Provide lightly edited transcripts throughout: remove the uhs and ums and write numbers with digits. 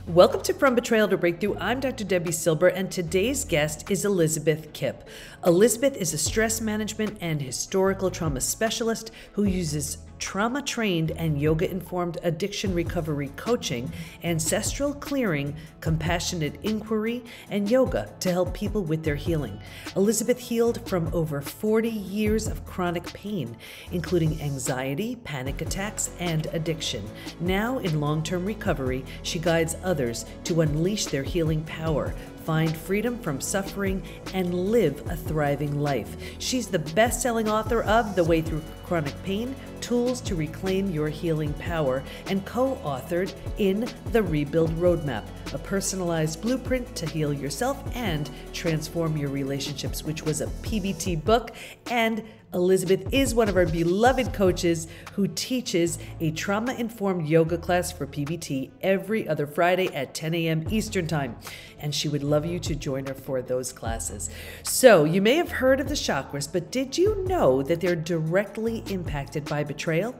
Welcome to From Betrayal to Breakthrough. I'm Dr. Debbie Silber, and today's guest is Elizabeth Kipp. Elizabeth is a stress management and historical trauma specialist who uses trauma-trained and yoga-informed addiction recovery coaching, ancestral clearing, compassionate inquiry, and yoga to help people with their healing. Elizabeth healed from over 40 years of chronic pain, including anxiety, panic attacks, and addiction. Now, in long-term recovery, she guides others to unleash their healing power, find freedom from suffering, and live a thriving life. She's the best-selling author of The Way Through Chronic Pain, Tools to Reclaim Your Healing Power, and co-authored in The Rebuild Roadmap, a personalized blueprint to heal yourself and transform your relationships, which was a PBT book. And Elizabeth is one of our beloved coaches who teaches a trauma-informed yoga class for PBT every other Friday at 10 a.m. Eastern Time. And she would love you to join her for those classes. So you may have heard of the chakras, but did you know that they're directly impacted by betrayal?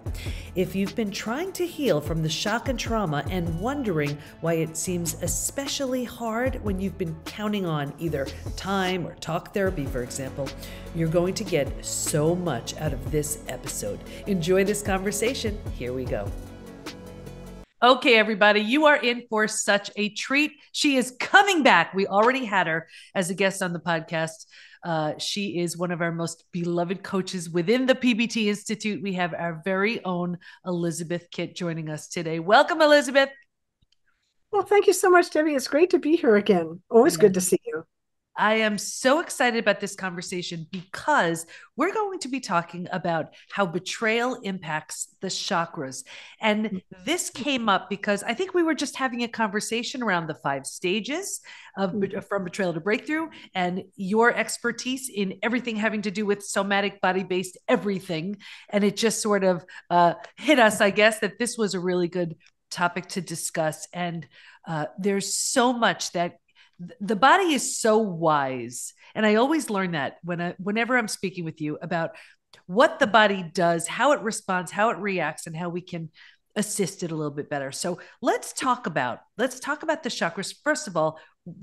If you've been trying to heal from the shock and trauma and wondering why it seems especially hard when you've been counting on either time or talk therapy, for example, you're going to get so much out of this episode. Enjoy this conversation. Here we go. Okay, everybody, you are in for such a treat. She is coming back. We already had her as a guest on the podcast. She is one of our most beloved coaches within the PBT Institute. We have our very own Elizabeth Kipp joining us today. Welcome, Elizabeth. Well, thank you so much, Debbie. It's great to be here again. Always good to see you. I am so excited about this conversation because we're going to be talking about how betrayal impacts the chakras. And this came up because I think we were just having a conversation around the 5 stages of from betrayal to breakthrough, and your expertise in everything having to do with somatic body-based everything. And it just sort of hit us, I guess, that this was a really good topic to discuss. And there's so much that the body is so wise. And I always learn that whenever I'm speaking with you about what the body does, how it responds, how it reacts, and how we can assist it a little bit better. So let's talk about the chakras. First of all,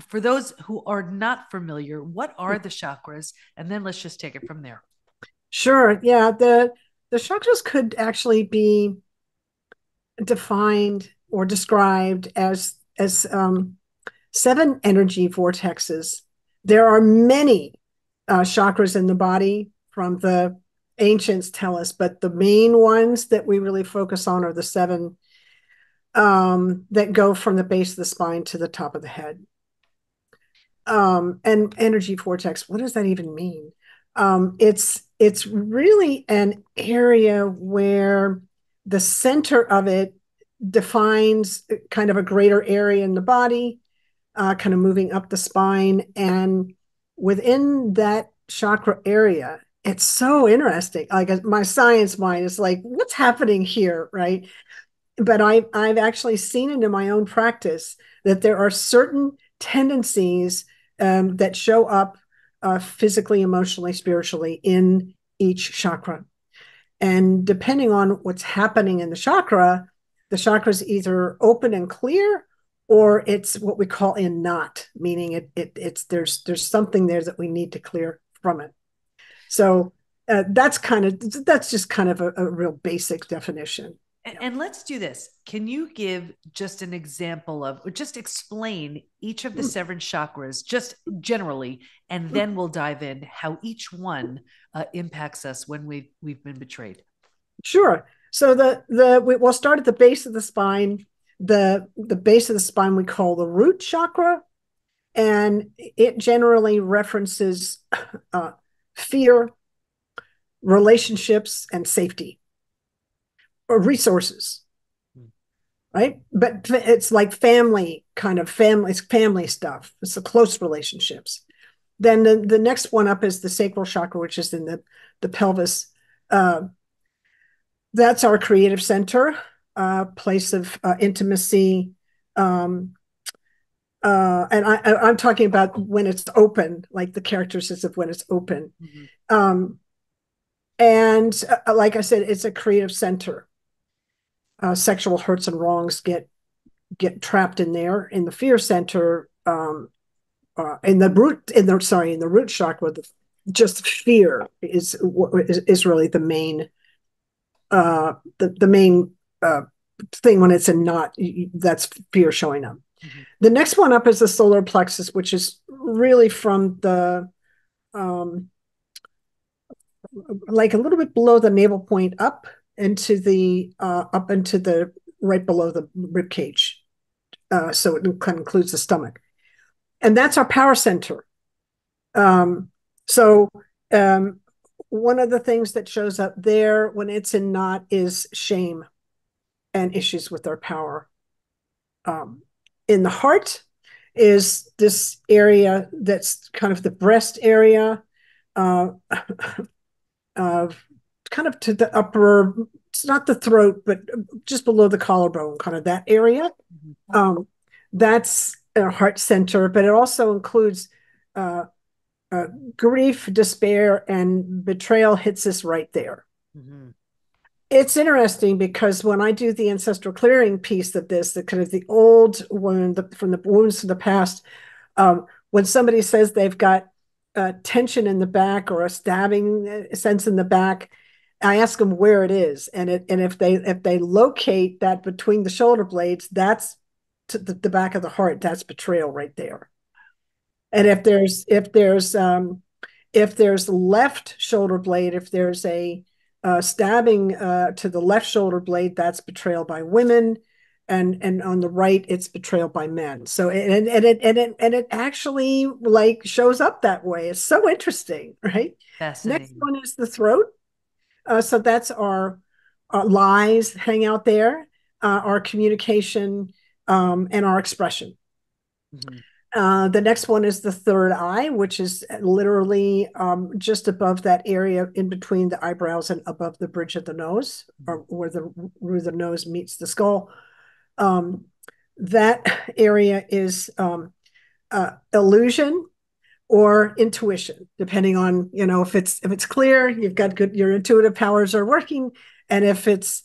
for those who are not familiar, what are the chakras? And then let's just take it from there. Sure. Yeah. The chakras could actually be defined or described as 7 energy vortexes. There are many chakras in the body, from the ancients tell us, but the main ones that we really focus on are the 7 that go from the base of the spine to the top of the head. And energy vortex, what does that even mean? It's really an area where the center of it defines kind of a greater area in the body, kind of moving up the spine. And within that chakra area, it's so interesting. Like, my science mind is like, what's happening here, right? But I've actually seen it in my own practice that there are certain tendencies that show up physically, emotionally, spiritually in each chakra. And depending on what's happening in the chakra is either open and clear, or it's what we call in knot, meaning there's something there that we need to clear from it. So that's just kind of a real basic definition. And let's do this. Can you give just an example of, or just explain each of the 7 chakras, just generally, and then we'll dive in how each one impacts us when we've been betrayed. Sure. So we'll start at the base of the spine. The base of the spine we call the root chakra, and it generally references fear, relationships, and safety, or resources, right? But it's like family stuff. It's the close relationships. Then the next one up is the sacral chakra, which is in the pelvis. That's our creative center, place of intimacy. And I'm talking about when it's open, like the characteristics of when it's open. Mm-hmm. And like I said, it's a creative center. Sexual hurts and wrongs get get trapped in there in the fear center, in the root chakra. Just fear is really the main the main thing when it's in knot. That's fear showing up. Mm-hmm. The next one up is the solar plexus, which is really from the like a little bit below the navel point up into the right below the rib cage. So it kind of includes the stomach. And that's our power center. So one of the things that shows up there when it's in knot is shame and issues with our power. In the heart is this area that's kind of the breast area, kind of to the upper, it's not the throat, but just below the collarbone, kind of that area. Mm-hmm. That's a heart center, but it also includes grief, despair, and betrayal hits us right there. Mm-hmm. It's interesting because when I do the ancestral clearing piece of this, the kind of the old wound from the wounds of the past, when somebody says they've got tension in the back or a stabbing sense in the back, I ask them where it is, and if they locate that between the shoulder blades, that's to the back of the heart. That's betrayal right there. And if there's left shoulder blade, if there's a stabbing to the left shoulder blade, that's betrayal by women, and on the right, it's betrayal by men. So it actually like shows up that way. It's so interesting, right? Fascinating. Next one is the throat. So that's our lies hang out there, our communication, and our expression. Mm-hmm. The next one is the third eye, which is literally just above that area in between the eyebrows and above the bridge of the nose, or where the nose meets the skull. That area is illusion or intuition, depending on, if it's clear, you've got good, your intuitive powers are working, and if it's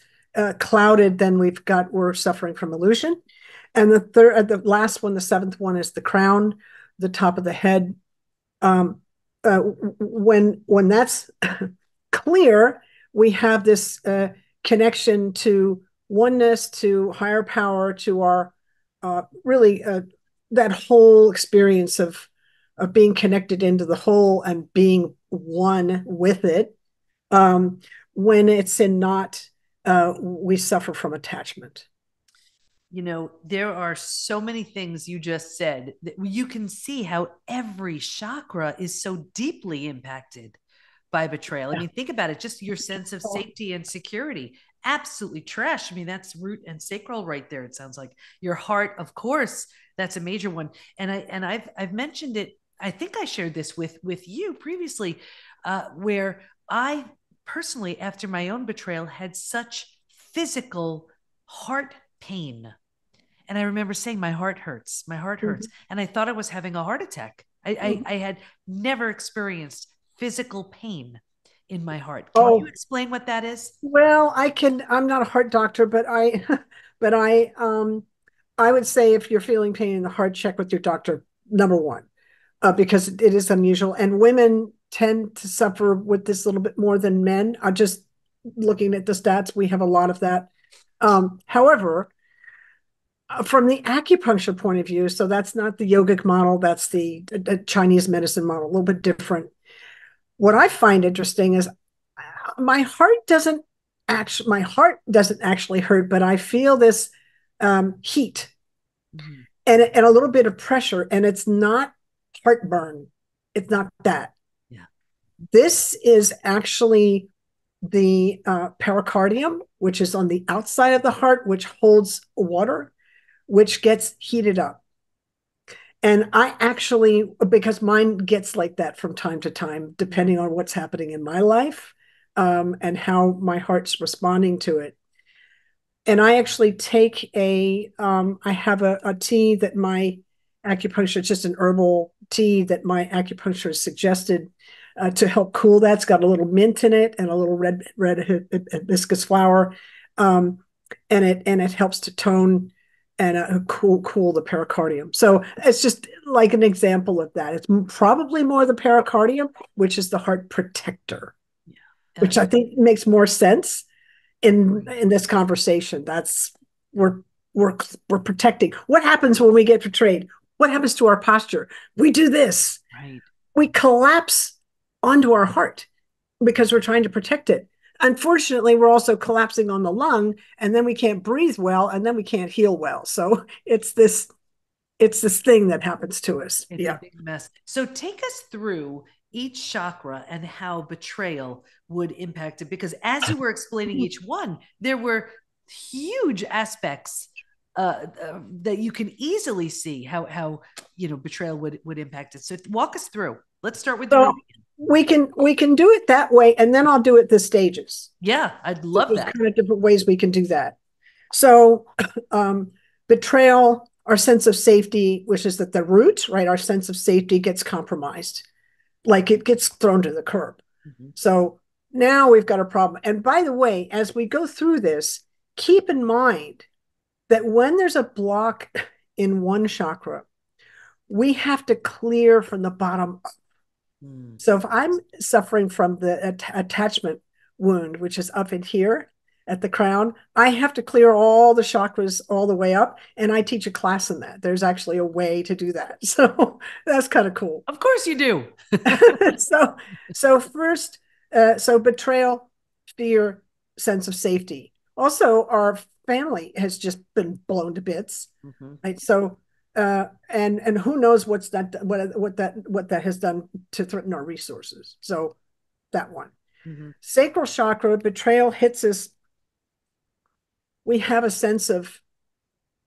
clouded, then we're suffering from illusion. And the last one, the seventh one, is the crown, the top of the head. When that's clear, we have this connection to oneness, to higher power, to our really that whole experience of being connected into the whole and being one with it. When it's in knot, we suffer from attachment. There are so many things you just said that you can see how every chakra is so deeply impacted by betrayal. I mean, think about it, just your sense of safety and security. Absolutely trash. I mean, that's root and sacral right there. It sounds like your heart, of course, that's a major one. And I've mentioned it. I think I shared this with you previously, where I personally, after my own betrayal, had such physical heart pain. And I remember saying, my heart hurts. My heart hurts. Mm-hmm. And I thought I was having a heart attack. I had never experienced physical pain in my heart. Can you explain what that is? Well, I'm not a heart doctor, but I would say if you're feeling pain in the heart, check with your doctor, number one, because it is unusual. And women tend to suffer with this a little bit more than men. Just looking at the stats, we have a lot of that. However, from the acupuncture point of view, so that's not the yogic model, that's the Chinese medicine model, a little bit different. What I find interesting is my heart doesn't actually hurt, but I feel this heat, mm-hmm. and a little bit of pressure, and it's not heartburn. It's not that. Yeah. This is actually the pericardium, which is on the outside of the heart, which holds water, which gets heated up. And I actually, because mine gets like that from time to time, depending on what's happening in my life, and how my heart's responding to it. And I actually take I have a tea that my acupuncture, it's just an herbal tea that my acupuncturist suggested to help cool that. It's got a little mint in it and a little red hibiscus flower. And it helps to tone and cool the pericardium. So it's just like an example of that. It's probably more the pericardium, which is the heart protector, Yeah. which I think makes more sense in this conversation. That's we're we're we're protecting. What happens when we get betrayed? What happens to our posture? We do this. Right. We collapse onto our heart because we're trying to protect it. Unfortunately, we're also collapsing on the lung, and then we can't breathe well, and then we can't heal well. So it's this thing that happens to us. It's a Yeah. big mess. So take us through each chakra and how betrayal would impact it. Because as you were explaining each one, there were huge aspects that you can easily see how betrayal would impact it. So walk us through. Let's start with the root. So we can do it that way, and then I'll do it the stages. Yeah, I'd love There's that. kind of different ways we can do that. So betrayal, our sense of safety, which is at the root, right? Our sense of safety gets compromised, like it gets thrown to the curb. Mm-hmm. So now we've got a problem. And by the way, as we go through this, keep in mind that when there's a block in one chakra, we have to clear from the bottom up. So if I'm suffering from the attachment wound, which is up in here at the crown, I have to clear all the chakras all the way up. And I teach a class in that. There's actually a way to do that. So that's kind of cool. Of course you do. so first, so betrayal, fear, sense of safety. Also, our family has just been blown to bits, right? So, and who knows what that has done to threaten our resources. So that one. Sacral chakra, betrayal hits us. We have a sense of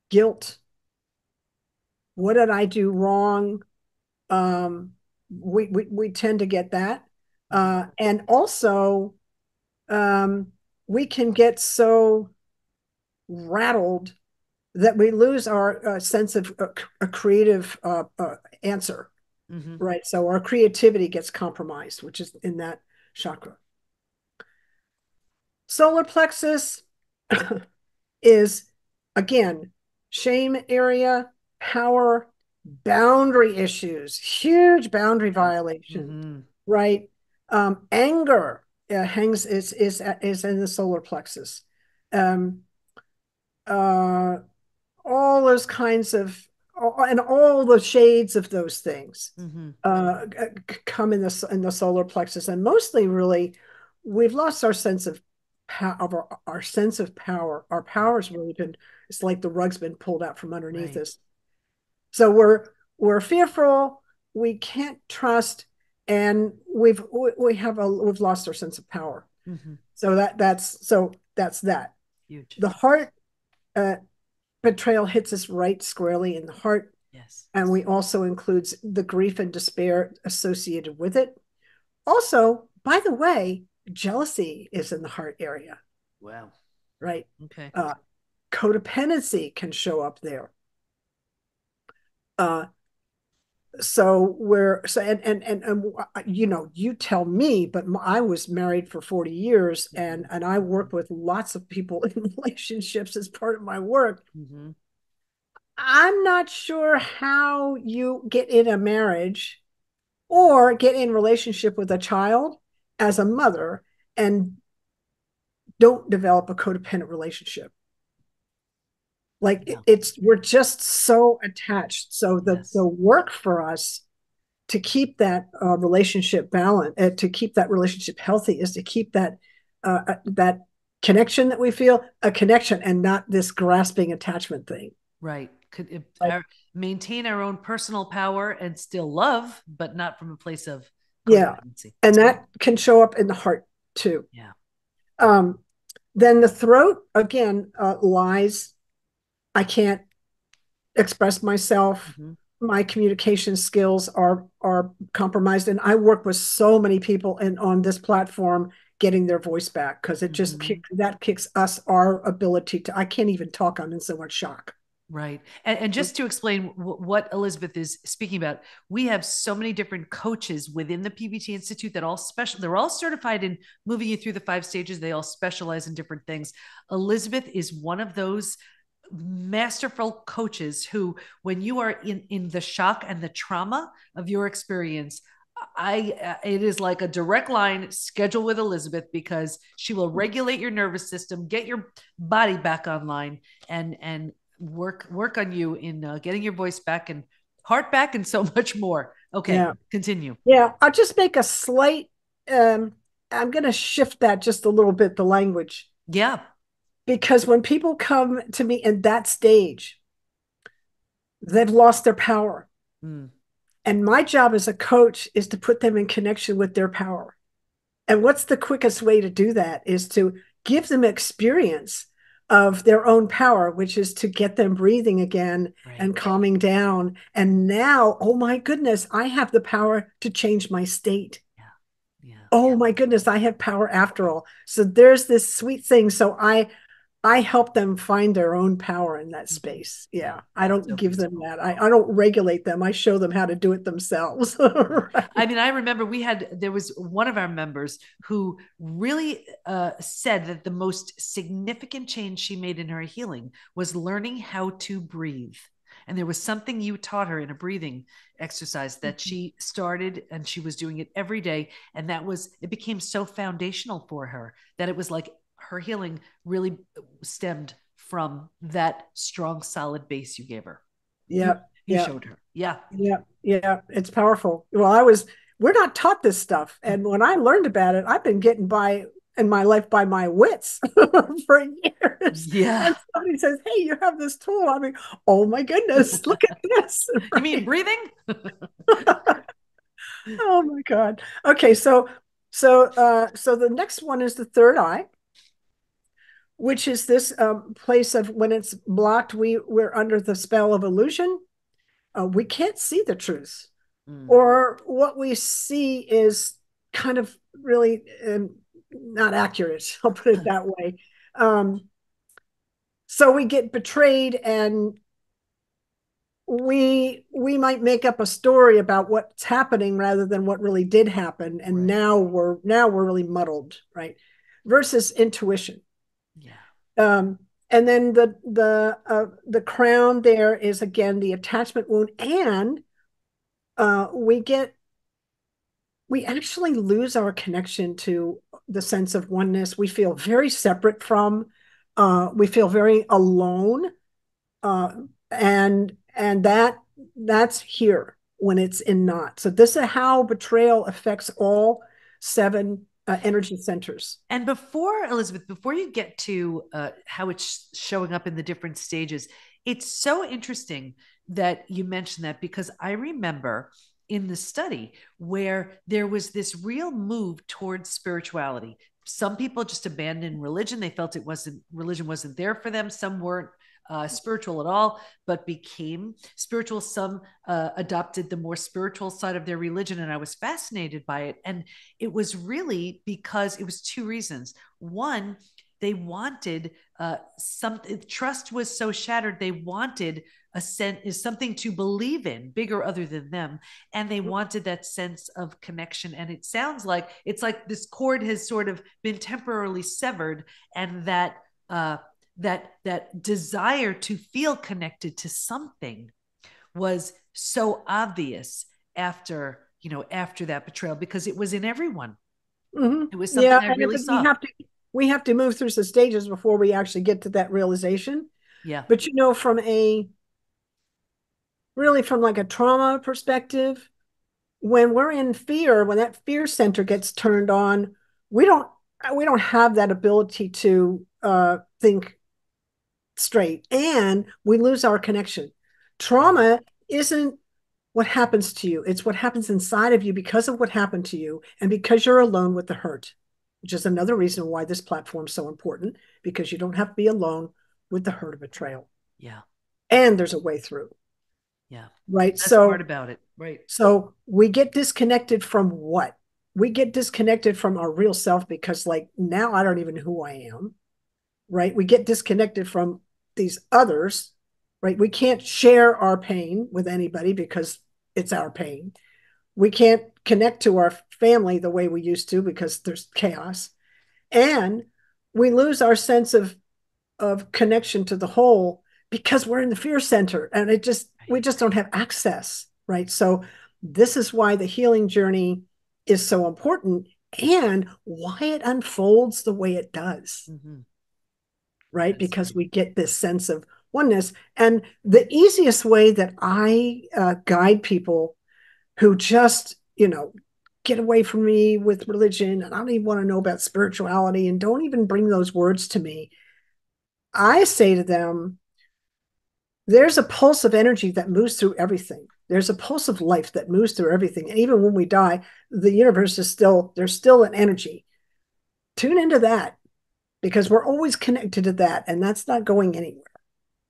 guilt. What did I do wrong? We tend to get that. And also, we can get so rattled that we lose our sense of a creative answer, right? So our creativity gets compromised, which is in that chakra. Solar plexus is, again, shame area, power, boundary issues, huge boundary violation, right? Anger hangs is in the solar plexus. All those kinds of and all the shades of those things come in the solar plexus, and mostly really we've lost our sense of our sense of power. Our power's really been, it's like the rug's been pulled out from underneath us. So we're fearful, we can't trust, and we've lost our sense of power. So that's that. Huge. The heart betrayal hits us right squarely in the heart. Yes. And we also includes the grief and despair associated with it. Also, by the way, jealousy is in the heart area. Wow. Right. Okay. Codependency can show up there. You tell me, but I was married for 40 years and I work with lots of people in relationships as part of my work. I'm not sure how you get in a marriage or get in relationship with a child as a mother and don't develop a codependent relationship. Like we're just so attached. So the work for us to keep that relationship balanced, to keep that relationship healthy, is to keep that connection that we feel a connection and not this grasping attachment thing. Right. Maintain our own personal power and still love, but not from a place of codependency. And that can show up in the heart too. Yeah. Then the throat again, lies. I can't express myself. My communication skills are compromised, and I work with so many people on this platform getting their voice back, because it just kicks us our ability to. I can't even talk. I'm in so much shock. Right. And just to explain what Elizabeth is speaking about, we have so many different coaches within the PBT Institute that they're all certified in moving you through the 5 stages. They all specialize in different things. Elizabeth is one of those masterful coaches who, when you are in the shock and the trauma of your experience, it is like a direct line schedule with Elizabeth, because she will regulate your nervous system, get your body back online, and work on you in getting your voice back and heart back and so much more. Okay, Yeah. continue. Yeah. I'll just make a slight, um, I'm going to shift that just a little bit, the language, Yeah. because when people come to me in that stage, they've lost their power. Mm. And my job as a coach is to put them in connection with their power. And what's the quickest way to do that is to give them experience of their own power, which is to get them breathing again Right. and calming down. And now, oh my goodness, I have the power to change my state. Yeah. Yeah. Oh my goodness, I have power after all. So there's this sweet thing. So I help them find their own power in that Mm-hmm. space. Yeah. Yeah. I That's don't so give them beautiful. that. I don't regulate them. I show them how to do it themselves. Yeah. I Right. mean, I remember there was one of our members who really said that the most significant change she made in her healing was learning how to breathe. And there was something you taught her in a breathing exercise that she started, and she was doing it every day. And it became so foundational for her that it was like her healing really stemmed from that strong, solid base you gave her. You, Yeah. you Yeah. showed her. Yeah. Yeah, yeah, it's powerful. We're not taught this stuff. And when I learned about it, I've been getting by in my life by my wits for years. Yeah. And somebody says, "Hey, you have this tool." I mean, oh my goodness, look at this. You mean Right. breathing? Oh my God. Okay, so the next one is the third eye, which is this place of when it's blocked, we're under the spell of illusion. We can't see the truth, Mm, or what we see is kind of really not accurate. I'll put it that way. Um, so we get betrayed, and we might make up a story about what's happening rather than what really did happen, and right. now we're really muddled, right? Versus intuition. Yeah. Um, and then the crown there is again the attachment wound, and we get we actually lose our connection to the sense of oneness. We feel very separate from, we feel very alone. Uh, and that's here when it's in knot. So this is how betrayal affects all seven energy centers. And before, Elizabeth, before you get to how it's showing up in the different stages, it's so interesting that you mentioned that, because I remember in the study where there was this real move towards spirituality. Some people just abandoned religion. They felt religion wasn't there for them. Some weren't spiritual at all, but became spiritual. Some adopted the more spiritual side of their religion, and I was fascinated by it. And it was really because it was two reasons. One, they wanted something. Trust was so shattered. They wanted a sense is something to believe in, bigger other than them, and they wanted that sense of connection. And it sounds like it's like this cord has sort of been temporarily severed, and that desire to feel connected to something was so obvious after that betrayal, because it was in everyone. Mm-hmm. It was Yeah, something I and really we saw. have to move through some stages before we actually get to that realization. Yeah. But from like a trauma perspective, when we're in fear, when that fear center gets turned on, we don't we don't have that ability to think straight, and we lose our connection. Right. Trauma isn't what happens to you, it's what happens inside of you because of what happened to you, and because you're alone with the hurt, which is another reason why this platform is so important, because you don't have to be alone with the hurt of betrayal, Yeah. and there's a way through, Yeah. right? Best part so about it. Right. So we get disconnected from what? We get disconnected from our real self, because like now I don't even know who I am, right? We get disconnected from these others, right? We can't share our pain with anybody because it's our pain. We can't connect to our family the way we used to because there's chaos. And we lose our sense of connection to the whole, because we're in the fear center and we just don't have access, right? So this is why the healing journey is so important and why it unfolds the way it does, Mm-hmm. right? That's Because right. we get this sense of oneness. And the easiest way that I guide people who just, get away from me with religion and I don't even want to know about spirituality and don't even bring those words to me, I say to them, there's a pulse of energy that moves through everything. There's a pulse of life that moves through everything. And even when we die, the universe is still, there's still an energy. Tune into that because we're always connected to that. And that's not going anywhere.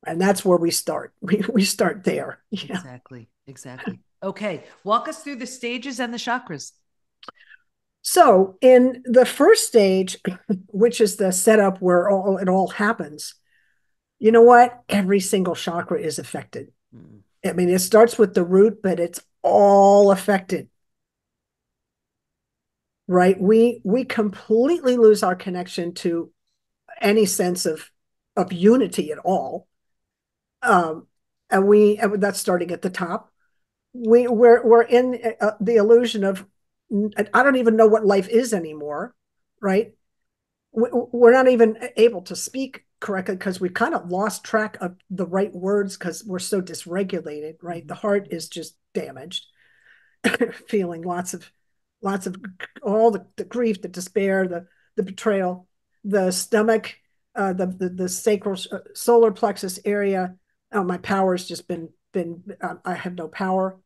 And that's where we start. We start there. Yeah. Exactly. Exactly. Okay. Walk us through the stages and the chakras. So in the first stage, which is the setup where it all happens, you know what? Every single chakra is affected. Mm. I mean, it starts with the root, but it's all affected, right? We completely lose our connection to any sense of unity at all. Um, and that's starting at the top. We're in the illusion of I don't even know what life is anymore, right? We're not even able to speak correctly because we kind of lost track of the right words because we're so dysregulated, right? Mm-hmm. The heart is just damaged, feeling lots of all the grief, the despair, the betrayal, the stomach, the sacral solar plexus area. Oh, my power's just been I have no power.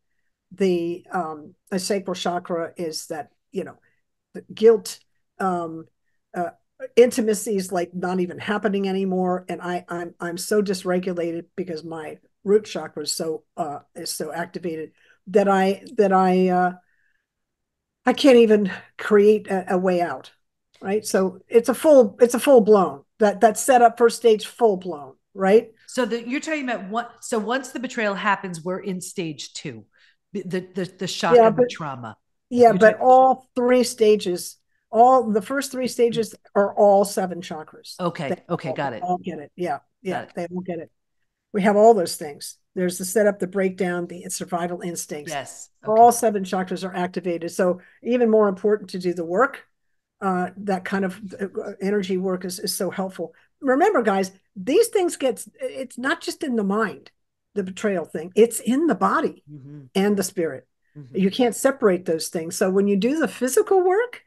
The sacral chakra is that, the guilt, um, uh, intimacy is like not even happening anymore, and I'm so dysregulated because my root chakra is so activated that I can't even create a way out. Right. So it's a full blown that setup for stage full blown. Right. So you're talking about what? So once the betrayal happens, we're in stage two, the shock Yeah. and the But trauma. yeah. You're But talking. all three stages, all the first three stages are all seven chakras. Okay. Okay. They Got it. all get it. Yeah. Got Yeah. it. They all get it. We have all those things. There's the setup, the breakdown, the survival instincts. Yes. Okay. All seven chakras are activated. So even more important to do the work, that kind of energy work is so helpful. Remember, guys, these things it's not just in the mind, the betrayal thing, it's in the body Mm-hmm. and the spirit. Mm-hmm. You can't separate those things. So when you do the physical work,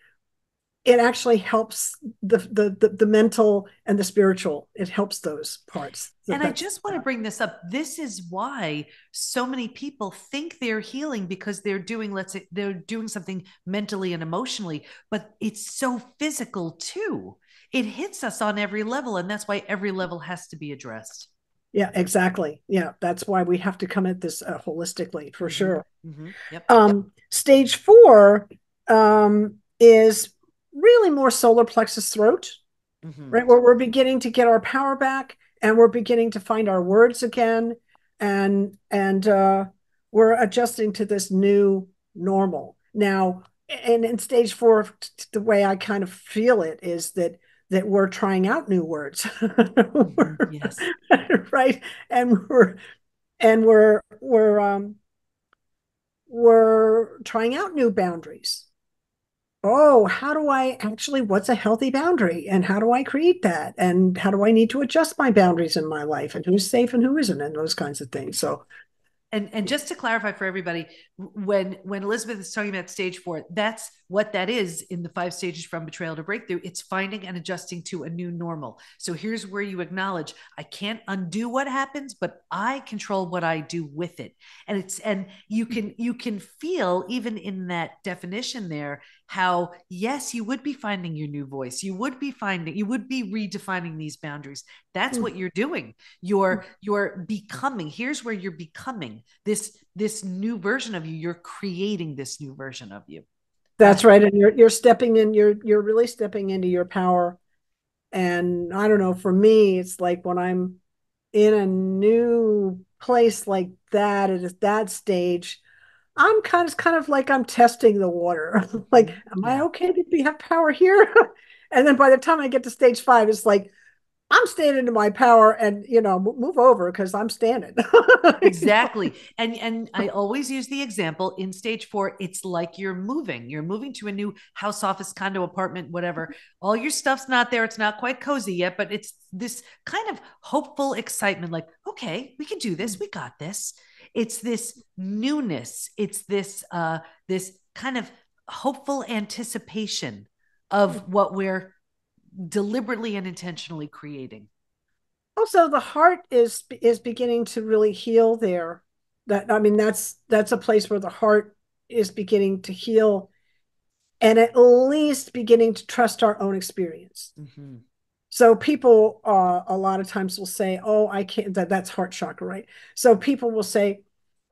it actually helps the mental and the spiritual. It helps those parts. And I just want to bring this up. This is why so many people think they're healing because they're doing, let's say, they're doing something mentally and emotionally, but it's so physical too. It hits us on every level, and that's why every level has to be addressed. Yeah, exactly. Yeah, that's why we have to come at this holistically for Mm-hmm. sure. Mm-hmm. Yep. Yep. Stage four is really more solar plexus throat, Mm-hmm. right? Where we're beginning to get our power back and we're beginning to find our words again, and we're adjusting to this new normal now. And in stage four, the way I kind of feel it is that we're trying out new words. Mm-hmm. Yes. Right, and we're trying out new boundaries. Oh, how do I actually, what's a healthy boundary? And how do I create that? And how do I need to adjust my boundaries in my life? And who's safe and who isn't, and those kinds of things. So, And just to clarify for everybody, when Elizabeth is talking about stage four, that's what that is in the 5 stages from betrayal to breakthrough. It's finding and adjusting to a new normal. So here's where you acknowledge I can't undo what happens, but I control what I do with it. And you can feel even in that definition there how yes, you would be finding your new voice. You would be redefining these boundaries. That's what you're doing. You're becoming. Here's where you're becoming this new version of you. You're creating this new version of you. that's right. And you're stepping in, you're really stepping into your power. And I don't know, for me, it's like when I'm in a new place like that at that stage, I'm kind of like I'm testing the water. Like, am I Yeah. okay to have power here? And then by the time I get to stage five, it's like, I'm standing in my power, and move over because I'm standing. Exactly. And I always use the example in stage 4, it's like you're moving. You're moving to a new house, office, condo, apartment, whatever. All your stuff's not there. It's not quite cozy yet, but it's this kind of hopeful excitement like, okay, we can do this. We got this. It's this newness. It's this kind of hopeful anticipation of what we're deliberately and intentionally creating. Also, the heart is beginning to really heal there. That, I mean, that's a place where the heart is beginning to heal, and at least beginning to trust our own experience. Mm-hmm. So people a lot of times will say, "Oh, I can't." That's heart chakra, right? So people will say,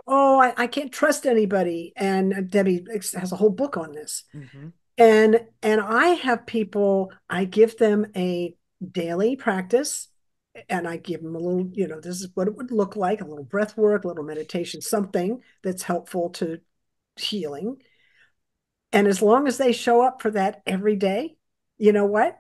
"Oh, I can't trust anybody," and Debbie has a whole book on this. Mm-hmm. And I have people, I give them a daily practice, and I give them a little, this is what it would look like, a little breath work, a little meditation, something that's helpful to healing. And as long as they show up for that every day, you know what?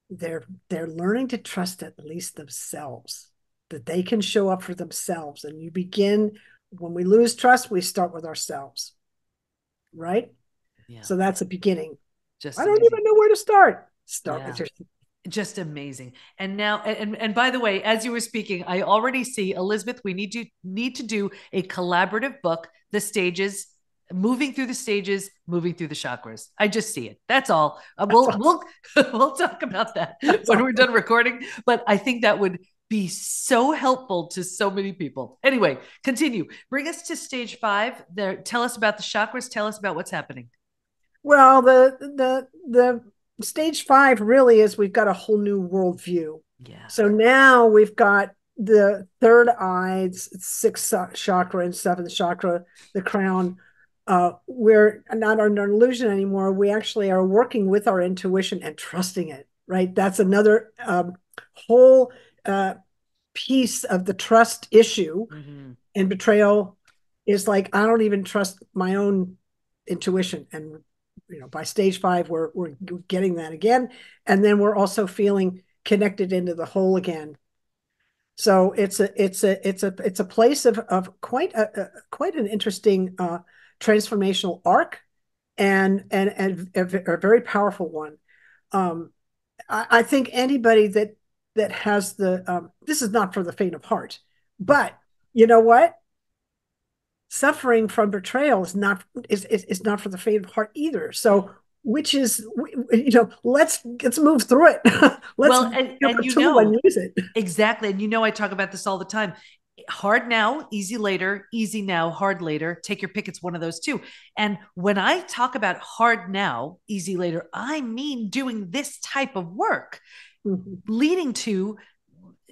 They're learning to trust at least themselves, that they can show up for themselves. And you begin, when we lose trust, we start with ourselves, right? Yeah. So that's a beginning. I Just don't amazing. even know where to start. Start with Yeah. your Just amazing. And now, and by the way, as you were speaking, I already see, Elizabeth, we need to do a collaborative book, the stages, moving through the stages, moving through the chakras. I just see it. That's all. that's We'll all. we'll talk about that That's when all. we're done recording. But I think that would be so helpful to so many people. Anyway, continue. Bring us to stage 5. There, tell us about the chakras. Tell us about what's happening. Well, the stage 5 really is we've got a whole new worldview. Yeah. So now we've got the third eye, sixth chakra and seventh chakra, the crown. We're not under illusion anymore. We actually are working with our intuition and trusting it, right? That's another whole piece of the trust issue. Mm-hmm. And betrayal is like, I don't even trust my own intuition. And by stage 5, we're getting that again. And then we're also feeling connected into the whole again. So it's a place of quite an interesting transformational arc, and a very powerful one. Um, I think anybody that has this is not for the faint of heart, but you know what? Suffering from betrayal is not for the faint of heart either. So, which is, let's move through it. Let's Well, pick up and a tool and use it. exactly. And I talk about this all the time. Hard now, easy later, easy now, hard later. Take your pick. It's one of those two. And when I talk about hard now, easy later, I mean doing this type of work, Mhm. leading to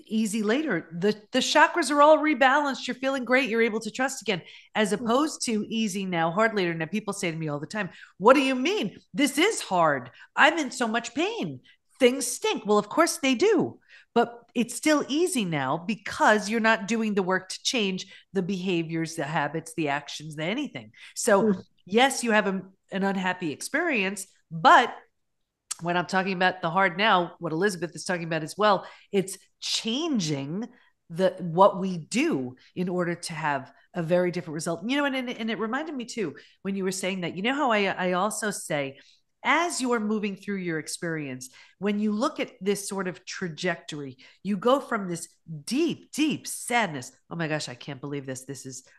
easy later. The chakras are all rebalanced. You're feeling great. You're able to trust again, as opposed to easy now, hard later. Now, people say to me all the time, what do you mean? This is hard. I'm in so much pain. Things stink. Well, of course they do. But it's still easy now because you're not doing the work to change the behaviors, the habits, the actions, the anything. So, yes, you have an unhappy experience, but when I'm talking about the hard now, what Elizabeth is talking about as well, it's changing the what we do in order to have a very different result. And it reminded me too when you were saying that. You know how I also say, as you're moving through your experience, when you look at this sort of trajectory, you go from this deep, deep sadness. Oh my gosh, I can't believe this.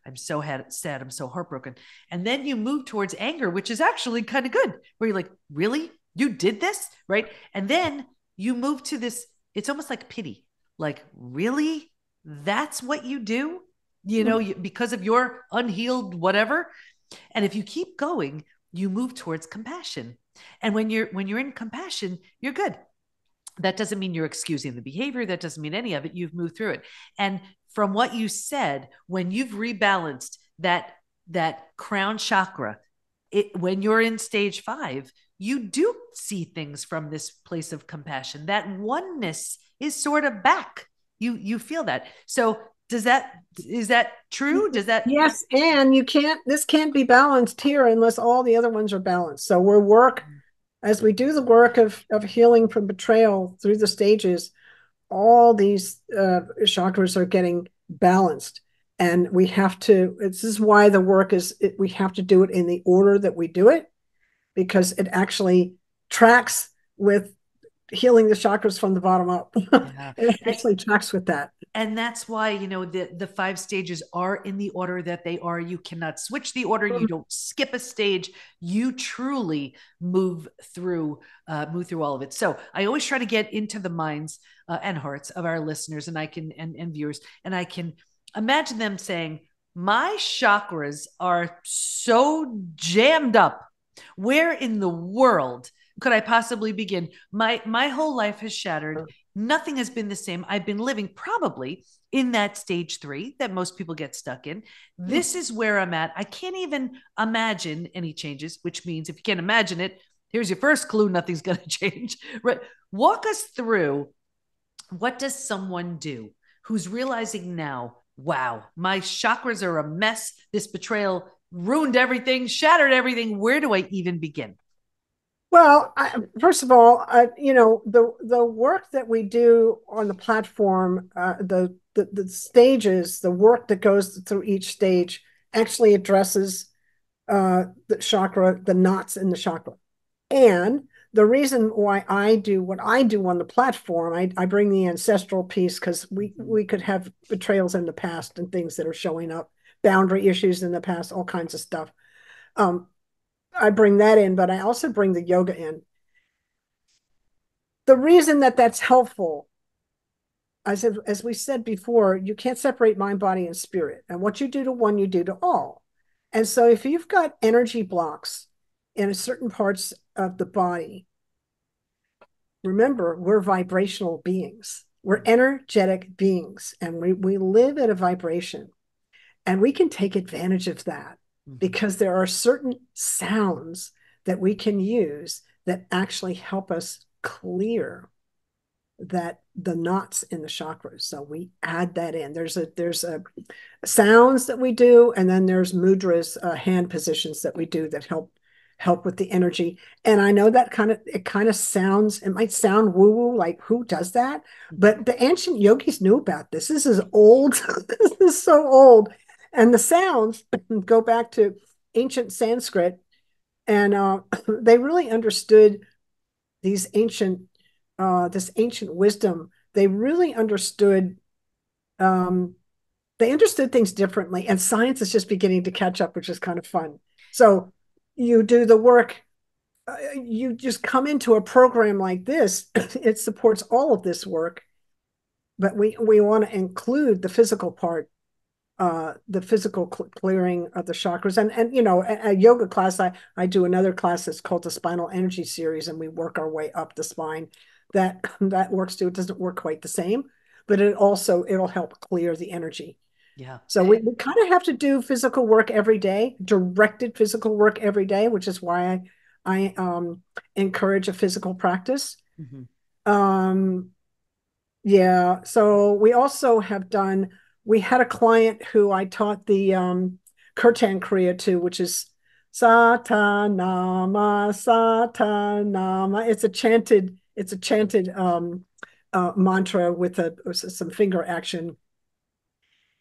I'm so sad. I'm so heartbroken. And then you move towards anger, which is actually kind of good, where you're like, really? You did this, right? And then you move to this, it's almost like pity. Like, really? That's what you do? Because of your unhealed whatever. And if you keep going, you move towards compassion. And when you're in compassion, you're good. That doesn't mean you're excusing the behavior. That doesn't mean any of it. You've moved through it. And from what you said, when you've rebalanced that crown chakra, when you're in stage 5, you do see things from this place of compassion. That oneness is sort of back. You feel that. So is that true? Does that? Yes, and this can't be balanced here unless all the other ones are balanced. So as we do the work of healing from betrayal through the stages, all these chakras are getting balanced. And we have to, this is why the work is, we have to do it in the order that we do it, because it actually tracks with healing the chakras from the bottom up. Yeah. It And actually tracks with that. and that's why, the five stages are in the order that they are. You cannot switch the order. You don't skip a stage. You truly move through all of it. So I always try to get into the minds and hearts of our listeners, and I can and viewers, and I can imagine them saying, my chakras are so jammed up. Where in the world could I possibly begin? My whole life has shattered. Nothing has been the same. I've been living probably in that stage 3 that most people get stuck in. This is where I'm at. I can't even imagine any changes, which means if you can't imagine it, here's your first clue: nothing's going to change. Right? Walk us through, what does someone do who's realizing now, wow, my chakras are a mess. This betrayal ruined everything, shattered everything. Where do I even begin? Well, first of all, the work that we do on the platform, the stages, the work that goes through each stage actually addresses the chakra, the knots in the chakra. And the reason why I do what I do on the platform, I bring the ancestral piece because we could have betrayals in the past and things that are showing up, boundary issues in the past, all kinds of stuff. Um, I bring that in, but I also bring the yoga in. The reason that that's helpful, as we said before, you can't separate mind, body, and spirit. And what you do to one, you do to all. And so if you've got energy blocks in certain parts of the body, remember, we're vibrational beings. We're energetic beings, and we live at a vibration. And we can take advantage of that because there are certain sounds that we can use that actually help us clear the knots in the chakras. So we add that in. There's a sounds that we do, and then there's mudras, hand positions that we do that help with the energy. And I know that it might sound woo woo, like who does that? But the ancient yogis knew about this. This is old. This is so old. And the sounds go back to ancient Sanskrit, and they really understood these ancient this ancient wisdom. They really understood they understood things differently, and science is just beginning to catch up, which is kind of fun. So you do the work, you just come into a program like this, it supports all of this work, but we want to include the physical part, the physical clearing of the chakras. And a yoga class, I do another class that's called the Spinal Energy Series, and we work our way up the spine. That works too. It doesn't work quite the same, but it'll help clear the energy. Yeah. So we kind of have to do physical work every day, directed physical work every day, which is why I encourage a physical practice. Um, yeah. So we had a client who I taught the Kirtan Kriya to, which is Satanama, Satanama. It's a chanted mantra with some finger action.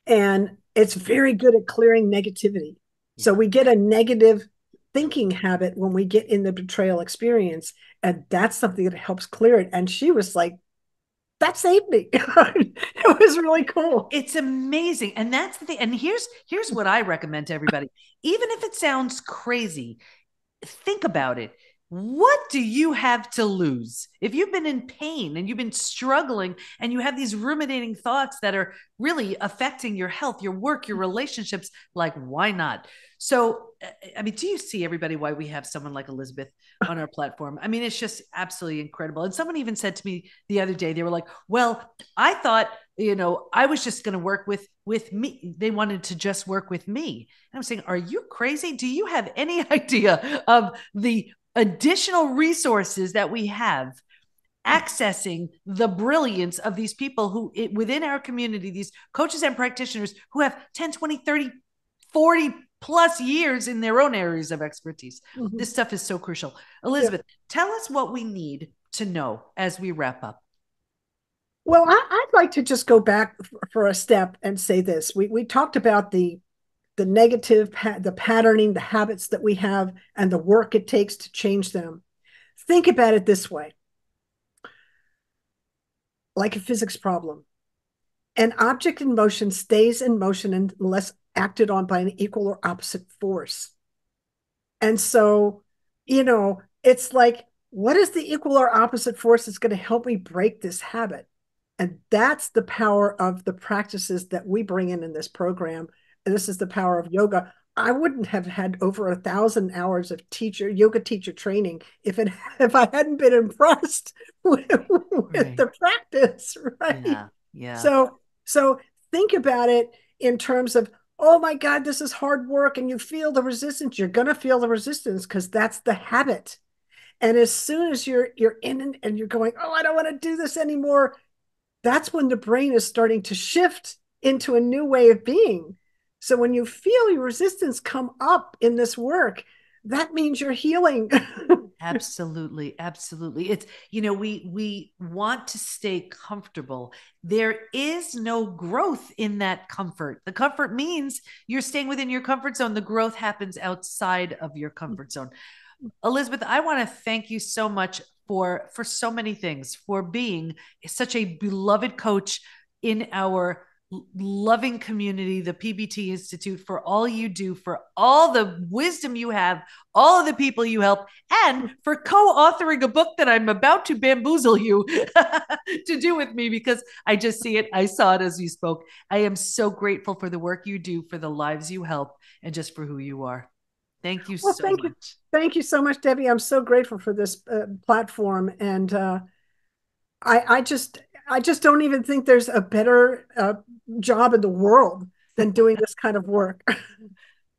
And it's very good at clearing negativity. Yeah. So we get a negative thinking habit when we get in the betrayal experience. And that's something that helps clear it. And she was like, that saved me. It was really cool. It's amazing. And that's the thing. And here's what I recommend to everybody. Even if it sounds crazy, think about it. What do you have to lose? If you've been in pain and you've been struggling and you have these ruminating thoughts that are really affecting your health, your work, your relationships, like, why not? So, I mean, do you see, everybody, why we have someone like Elizabeth on our platform? I mean, it's just absolutely incredible. And someone even said to me the other day, they were like, well, I thought, I was just going to work with me. They wanted to just work with me. And I'm saying, are you crazy? Do you have any idea of the additional resources that we have accessing the brilliance of these people who within our community, these coaches and practitioners who have 10, 20, 30, 40 plus years in their own areas of expertise? This stuff is so crucial. Elizabeth, tell us what we need to know as we wrap up. Well, I'd like to just go back for a step and say this. We talked about the negative, the patterning, the habits that we have, and the work it takes to change them. Think about it this way, like a physics problem. An object in motion stays in motion unless acted on by an equal or opposite force. And so, it's like, what is the equal or opposite force that's going to help me break this habit? And that's the power of the practices that we bring in this program. And this is the power of yoga. I wouldn't have had over 1,000 hours of yoga teacher training if I hadn't been impressed with Right. the practice, right? Yeah. Yeah. So so think about it in terms of, oh my God, this is hard work, and you feel the resistance. You're gonna feel the resistance because that's the habit. And as soon as you're in and you're going, oh, I don't want to do this anymore, that's when the brain is starting to shift into a new way of being. So when you feel your resistance come up in this work, that means you're healing. Absolutely, absolutely. It's, we want to stay comfortable. There is no growth in that comfort. The comfort means you're staying within your comfort zone. The growth happens outside of your comfort zone. Elizabeth, I want to thank you so much for so many things, for being such a beloved coach in our loving community, the PBT Institute, for all you do, for all the wisdom you have, all of the people you help, and for co-authoring a book that I'm about to bamboozle you to do with me, because I just see it. I saw it as you spoke. I am so grateful for the work you do, for the lives you help, and just for who you are. Thank you Well, so much. thank you so much, Debbie. I'm so grateful for this platform, and I just don't even think there's a better job in the world than doing this kind of work.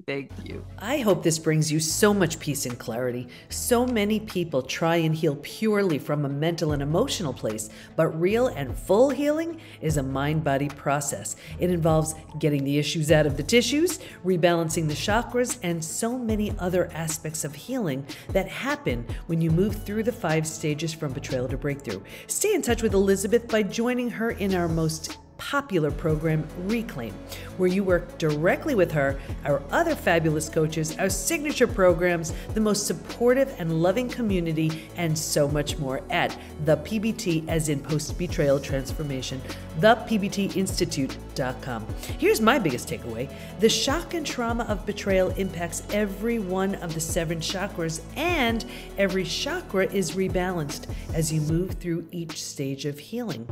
Thank you. I hope this brings you so much peace and clarity. So many people try and heal purely from a mental and emotional place, but real and full healing is a mind-body process. It involves getting the issues out of the tissues, rebalancing the chakras, and so many other aspects of healing that happen when you move through the 5 stages from betrayal to breakthrough. Stay in touch with Elizabeth by joining her in our most popular program, Reclaim, where you work directly with her, our other fabulous coaches, our signature programs, the most supportive and loving community, and so much more at the PBT, as in post-betrayal transformation, thepbtinstitute.com. Here's my biggest takeaway. The shock and trauma of betrayal impacts every one of the 7 chakras, and every chakra is rebalanced as you move through each stage of healing.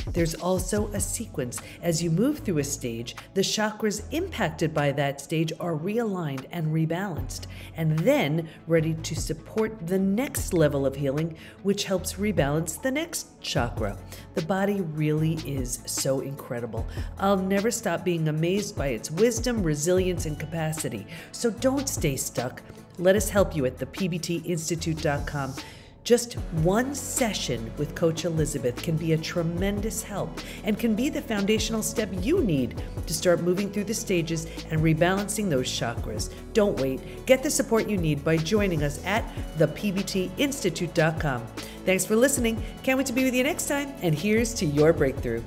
There's also a sequence. As you move through a stage, the chakras impacted by that stage are realigned and rebalanced, and then ready to support the next level of healing, which helps rebalance the next chakra. The body really is so incredible. I'll never stop being amazed by its wisdom, resilience, and capacity. So don't stay stuck. Let us help you at thepbtinstitute.com. Just one session with Coach Elizabeth can be a tremendous help and can be the foundational step you need to start moving through the stages and rebalancing those chakras. Don't wait. Get the support you need by joining us at thepbtinstitute.com. Thanks for listening. Can't wait to be with you next time, and here's to your breakthrough.